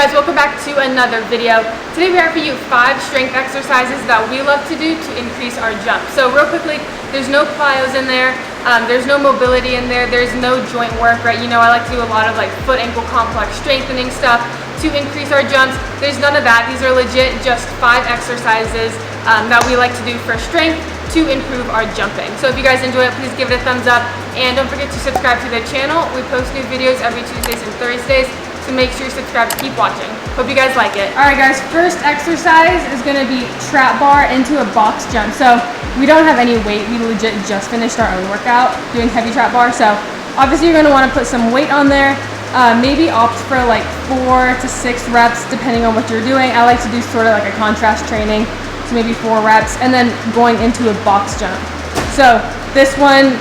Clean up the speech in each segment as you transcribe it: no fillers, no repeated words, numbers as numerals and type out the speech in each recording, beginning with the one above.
guys, welcome back to another video. Today we have for you 5 strength exercises that we love to do to increase our jump. So real quickly, there's no plyos in there, there's no mobility in there, there's no joint work, right? You know, I like to do a lot of like foot ankle complex strengthening stuff to increase our jumps. There's none of that. These are legit just 5 exercises that we like to do for strength to improve our jumping. So if you guys enjoy it, please give it a thumbs up and don't forget to subscribe to the channel. We post new videos every Tuesdays and Thursdays, so make sure you subscribe to keep watching. Hope you guys like it. All right guys, first exercise is gonna be trap bar into a box jump. So we don't have any weight. We legit just finished our own workout doing heavy trap bar. So obviously you're gonna wanna put some weight on there. Maybe opt for like 4 to 6 reps depending on what you're doing. I like to do sort of like a contrast training, so maybe 4 reps, and then going into a box jump. So this one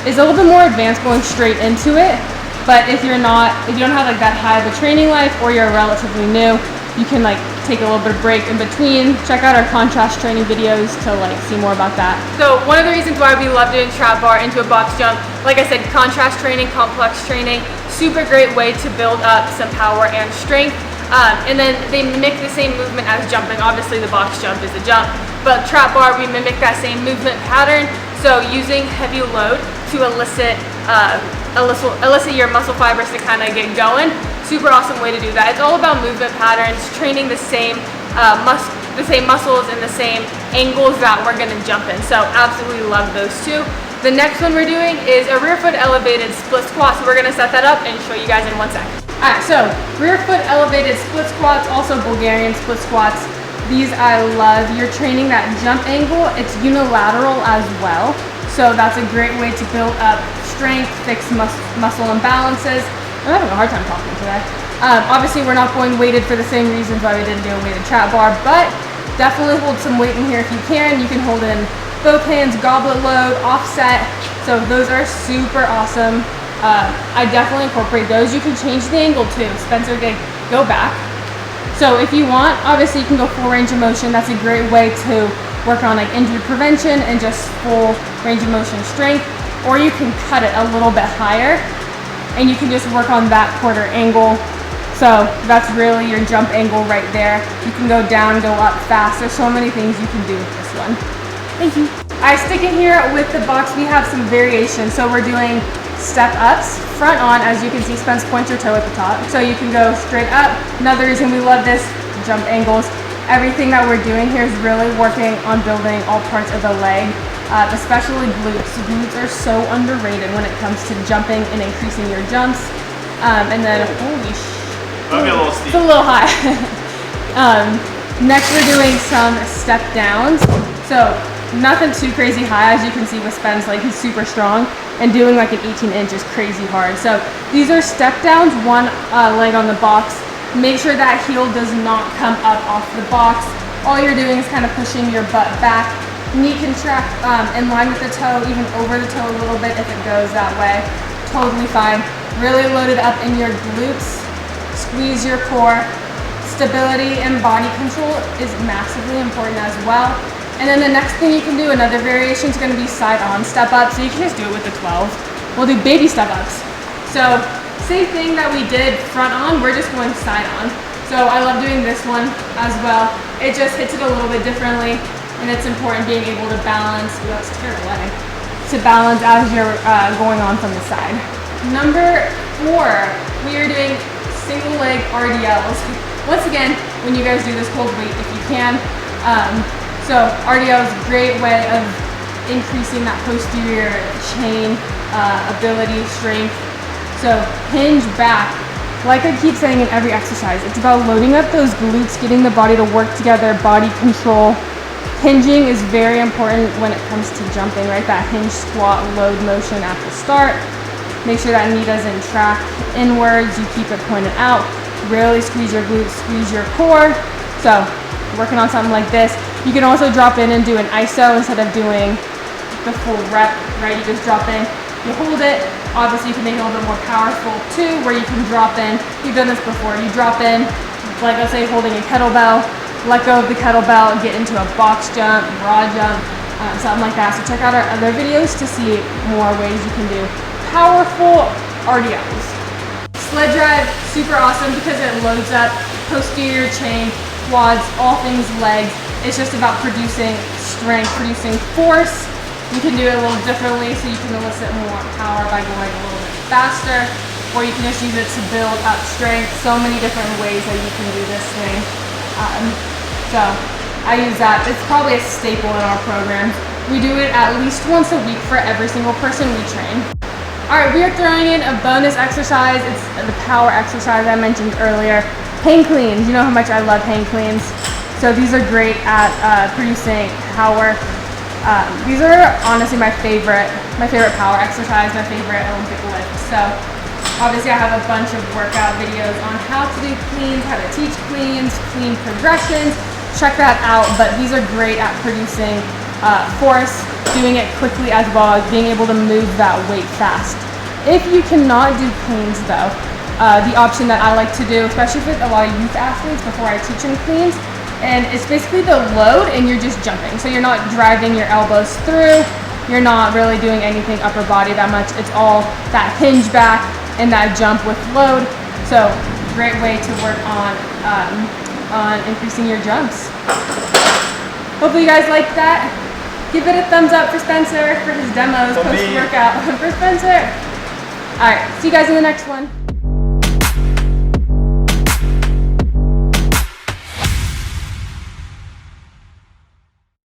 is a little bit more advanced, going straight into it. But if you don't have like that high of a training life, or you're relatively new, you can like take a little bit of break in between. Check out our contrast training videos to like see more about that. So one of the reasons why we love doing trap bar into a box jump, like I said, contrast training, complex training, super great way to build up some power and strength. And then they mimic the same movement as jumping. Obviously the box jump is a jump, but trap bar, we mimic that same movement pattern. So using heavy load to elicit your muscle fibers to kind of get going. Super awesome way to do that. It's all about movement patterns, training the same muscles and the same angles that we're gonna jump in. So absolutely love those two. The next one we're doing is a rear foot elevated split squat. So we're gonna set that up and show you guys in 1 sec. All right, so rear foot elevated split squats, also Bulgarian split squats. These I love. You're training that jump angle. It's unilateral as well. So that's a great way to build up strength, fix muscle imbalances. I'm having a hard time talking today. Obviously we're not going weighted for the same reasons why we didn't do a weighted trap bar, but definitely hold some weight in here if you can. You can hold in both hands, goblet load, offset. So those are super awesome. I definitely incorporate those. You can change the angle too. Spencer, go back. So if you want, obviously you can go full range of motion. That's a great way to work on like injury prevention and just full range of motion strength. Or you can cut it a little bit higher and you can just work on that quarter angle. So that's really your jump angle right there. You can go down, go up fast. There's so many things you can do with this one. Thank you. I stick it here with the box. We have some variations. So we're doing step ups, front on, as you can see, Spence, point your toe at the top. So you can go straight up. Another reason we love this, jump angles. Everything that we're doing here is really working on building all parts of the leg, especially glutes. Glutes are so underrated when it comes to jumping and increasing your jumps. And then, holy it's a little high. Next we're doing some step downs. So nothing too crazy high, as you can see with Spence, like he's super strong, and doing like an 18-inch is crazy hard. So these are step downs, one leg on the box. Make sure that heel does not come up off the box. All you're doing is kind of pushing your butt back. Knee can track in line with the toe, even over the toe a little bit if it goes that way. Totally fine. Really load it up in your glutes. Squeeze your core. Stability and body control is massively important as well. And then the next thing you can do, another variation, is going to be side-on step-up. So you can just do it with the 12. We'll do baby step-ups. So same thing that we did front on, we're just going side on. So I love doing this one as well. It just hits it a little bit differently, and it's important being able to balance. Ooh, that's terrible lighting. To balance as you're going on from the side. Number 4, we are doing single leg RDLs. Once again, when you guys do this, hold weight if you can. So RDL is a great way of increasing that posterior chain ability, strength. So hinge back. Like I keep saying in every exercise, it's about loading up those glutes, getting the body to work together, body control. Hinging is very important when it comes to jumping, right? That hinge squat load motion at the start. Make sure that knee doesn't track inwards. You keep it pointed out. Really squeeze your glutes, squeeze your core. So working on something like this. You can also drop in and do an ISO instead of doing the full rep, right? You just drop in, you hold it. Obviously you can make it a little bit more powerful too, where you can drop in. You've done this before. You drop in, like I say, holding a kettlebell, let go of the kettlebell, get into a box jump, broad jump, something like that. So check out our other videos to see more ways you can do powerful RDLs. Sled drive, super awesome because it loads up posterior chain, quads, all things legs. It's just about producing strength, producing force. You can do it a little differently, so you can elicit more power by going a little bit faster, or you can just use it to build up strength. So many different ways that you can do this thing. So I use that. It's probably a staple in our program. We do it at least once a week for every single person we train. All right, we are throwing in a bonus exercise. It's the power exercise I mentioned earlier. Hang cleans. You know how much I love hang cleans. So these are great at producing power. These are honestly my favorite power exercise, my favorite Olympic lift. So obviously I have a bunch of workout videos on how to do cleans, how to teach cleans, clean progressions. Check that out, but these are great at producing force, doing it quickly as well as being able to move that weight fast. If you cannot do cleans though, the option that I like to do, especially with a lot of youth athletes before I teach them cleans, and it's basically the load and you're just jumping. So you're not driving your elbows through, you're not really doing anything upper body that much. It's all that hinge back and that jump with load. So great way to work on increasing your jumps. Hopefully you guys like that. Give it a thumbs up for Spencer for his demos post-workout. For Spencer. All right, see you guys in the next one.